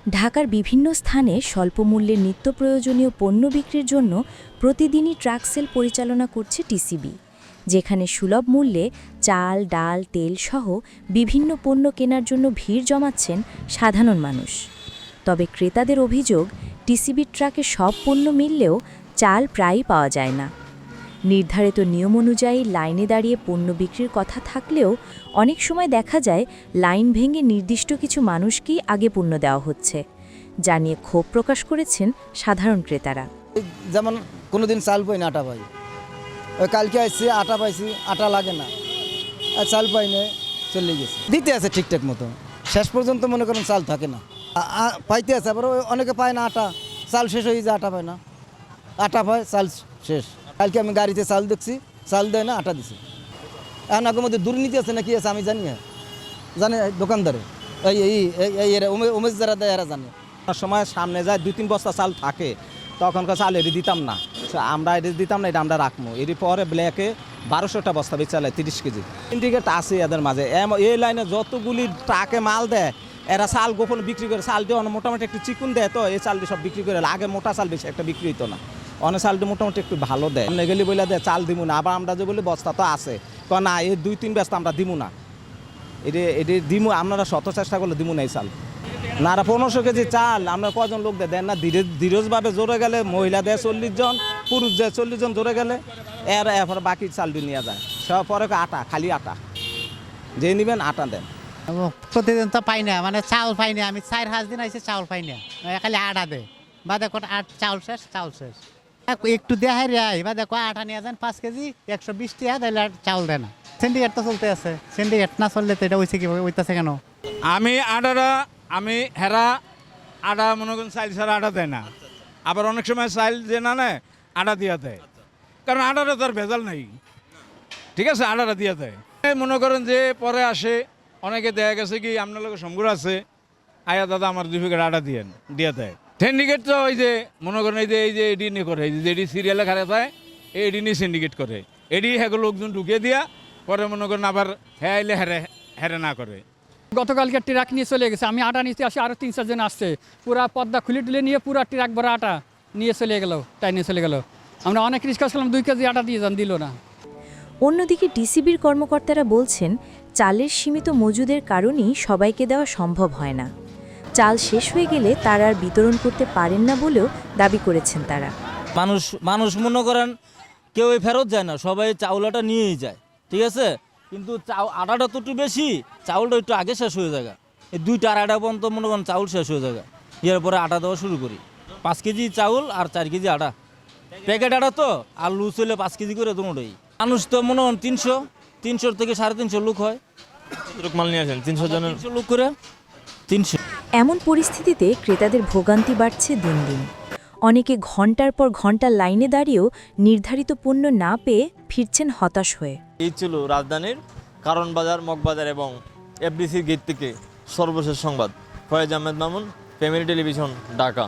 ঢাকার বিভিন্ন স্থানে স্বল্পমূল্যে নিত্য প্রয়োজনীয় পণ্য বিক্রির জন্য প্রতিদিনই ট্রাক সেল পরিচালনা করছে টিসিবি, যেখানে সুলভ মূল্যে চাল, ডাল, তেল সহ বিভিন্ন পণ্য কেনার জন্য ভিড় জমাচ্ছেন সাধারণ মানুষ। তবে ক্রেতাদের অভিযোগ, টিসিবির ট্রাকে সব পণ্য মিললেও চাল প্রায়ই পাওয়া যায় না। নির্ধারিত নিয়ম অনুযায়ী লাইনে দাঁড়িয়ে পণ্য বিক্রির কথা থাকলেও অনেক সময় দেখা যায় লাইন ভেঙে নির্দিষ্ট কিছু মানুষকেই আগে পণ্য দেওয়া হচ্ছে, যা নিয়ে ক্ষোভ প্রকাশ করেছেন সাধারণ ক্রেতারা। যেমন কোনোদিন চাল পাই না, আটা পাই। ওই কালকে আসছি, আটা পাইছি, আটা লাগে না, আর চাল পাই না, চলে গেছে। দিতে আছে ঠিকঠাক মতো, শেষ পর্যন্ত মনে করেন চাল থাকে না, পাইতে আছে। আবার অনেকে পায় না আটা, চাল শেষ হয়ে যায়, আটা পায় না, আটা পায়, চাল শেষ। কালকে আমি গাড়িতে চাল দেখছি, চাল দেয় না, আটা দিছি। এখন আগের মধ্যে দুর্নীতি আছে না কি আছে আমি জানি না, জানে দোকানদারে, উমেশ যারা দেয় এরা জানে। সময় সামনে যায় 2-3 বস্তা চাল থাকে, তখনকার চাল এটি দিতাম না, আমরা এটি দিতাম না, এটা আমরা রাখবো। এর পরে ব্ল্যাকে 1200টা বস্তা বেচালে 30 কেজি। সিন্ডিকেট আছে এদের মাঝে, এই লাইনে যতগুলি ট্রাকে মাল দেয় এরা চাল গোপন বিক্রি করে। চাল দিয়ে মোটামুটি একটু চিকুন দেয়, তো এই চালটি সব বিক্রি করে। আগে মোটা চাল বেশি একটা বিক্রি হতো না, অনেক চালটি মোটামুটি একটু ভালো দেয়। সামনে গেলে বলে দেয় চাল দিব না, আবার আমরা যে বলি বস্তা তো আছে, না এই 2-3 বস্তা আমরা দিব না, এটি দিমু, আপনারা শত চেষ্টা করলে দিব না এই চাল। না 1500 কেজি চাল আমরা কজন লোক দেন না, ধীরজভাবে জোরে গেলে মহিলা দেয় 40 জন, পুরুষ দেয় 40 জন জোরে গেলে, এরপর বাকি চালটি নিয়ে যায়। সব পরে আটা, খালি আটা, যে নেবেন আটা দেন। প্রতিদিন তো পাই না, মানে চাউল পাই না। আমি 4-5 দিন আইসি চাউল পাই না, খালি আটা দে বা দেখো চাউল শেষ, চাউল শেষ। একটু দেখাই রে, বা দেখো আটা নিয়ে যান 5 কেজি 120 টাকা, তাহলে চাউল দেয় না। সিন্ডিকেট তো চলতে আছে, সিন্ডিকেট না চললে তো এটা হয়েছে কি হইতেছে কেন? আমি হেরা আটা মনে করেন চাইল ছাড়া আটা দেয় না, আবার অনেক সময় চাইল যে না নেয় আটা দিয়া দেয়, কারণ আটাটা তার ভেজাল নাই, ঠিক আছে, আটাটা দিয়া দেয়। মনে করেন যে পরে আসে অনেকে দেখা গেছে কি আপনার লোক সমগুলো আছে, আয়া দাদা আমার 2 প্যাকেট আটা দিয়ে দেয়। সিন্ডিকেট তো ওই যে মনে করেন এই যে এডি নিয়ে করে, যে এডি সিরিয়ালে খারে যায়, এডি নিয়ে সিন্ডিকেট করে, এডি হ্যাঁ লোকজন ঢুকিয়ে দিয়া পরে মনে করেন আবার হ্যাঁ আইলে হেরে না করে। গতকালকে ট্রাক নিয়ে চলে গেছে, আমি আটা নিতে আসি, আরও 3-4 জন আসছে, পুরা পর্দা খুলে টুলে নিয়ে পুরা ট্রাক ভরা আটা নিয়ে চলে গেল, তাই নিয়ে চলে গেল। আমরা অনেক রিস্কা করলাম, 2 কেজি আটা দিয়ে যান, দিল না। অন্যদিকে টিসিবির কর্মকর্তারা বলছেন, চালের সীমিত মজুদের কারণেই সবাইকে দেওয়া সম্ভব হয় না। চাল শেষ হয়ে গেলে তারা আর বিতরণ করতে পারেন না বলেও দাবি করেছেন তারা। মানুষ মনে করেন কেউ ফেরত যায় না, সবাই চাউলটা নিয়েই যায়, ঠিক আছে, কিন্তু আটাটা তো একটু বেশি, চাউলটা একটু আগে শেষ হয়ে যায়। এই 2টা-2.5টা পর্যন্ত মনে করেন চাউল শেষ হয়ে যায়, এরপরে আটা দেওয়া শুরু করি। 5 কেজি চাউল আর 4 কেজি আটা, প্যাকেট আটা তো, আর লুজ হলে 5 কেজি করে দুটোই। মানুষ তো মনে করেন 300 থেকে 350 লোক হয়। মাল নিয়ে আসেন 300 জনের লোক করে 300। এমন পরিস্থিতিতে ক্রেতাদের ভোগান্তি বাড়ছে দিন দিন। অনেকে ঘন্টার পর ঘন্টা লাইনে দাঁড়িয়েও নির্ধারিত পণ্য না পেয়ে ফিরছেন হতাশ হয়ে। এই ছিল রাজধানীর কারণ বাজার, মগবাজার এবং এফডিসির গেট থেকে সর্বশেষ সংবাদ। Foyez Ahmed Mamun, family television, Dhaka.